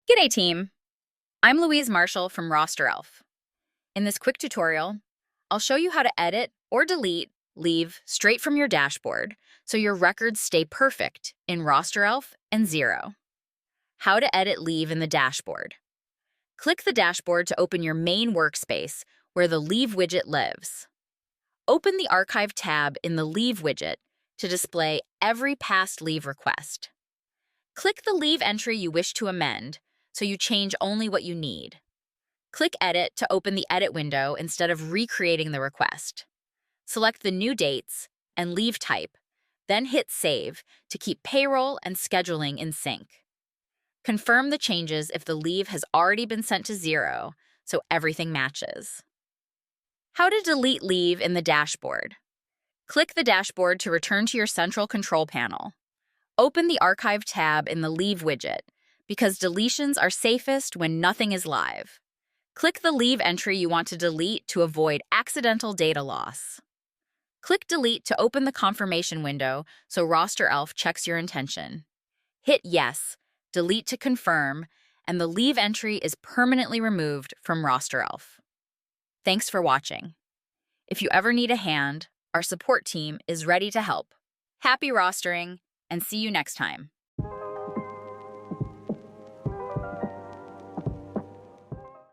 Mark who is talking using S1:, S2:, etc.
S1: G'day team! I'm Louise Marshall from RosterElf. In this quick tutorial, I'll show you how to edit or delete leave straight from your dashboard so your records stay perfect in RosterElf and Xero. How to edit leave in the dashboard. Click the dashboard to open your main workspace where the leave widget lives. Open the Archive tab in the Leave widget to display every past leave request. Click the leave entry you wish to amend so you change only what you need. Click Edit to open the Edit window instead of recreating the request. Select the new dates and leave type, then hit Save to keep payroll and scheduling in sync. Confirm the changes if the leave has already been sent to Xero so everything matches. How to delete leave in the dashboard. Click the dashboard to return to your central control panel. Open the Archive tab in the Leave widget, because deletions are safest when nothing is live. Click the leave entry you want to delete to avoid accidental data loss. Click Delete to open the confirmation window so RosterElf checks your intention. Hit Yes, Delete to confirm, and the leave entry is permanently removed from RosterElf. Thanks for watching. If you ever need a hand, our support team is ready to help. Happy rostering, and see you next time.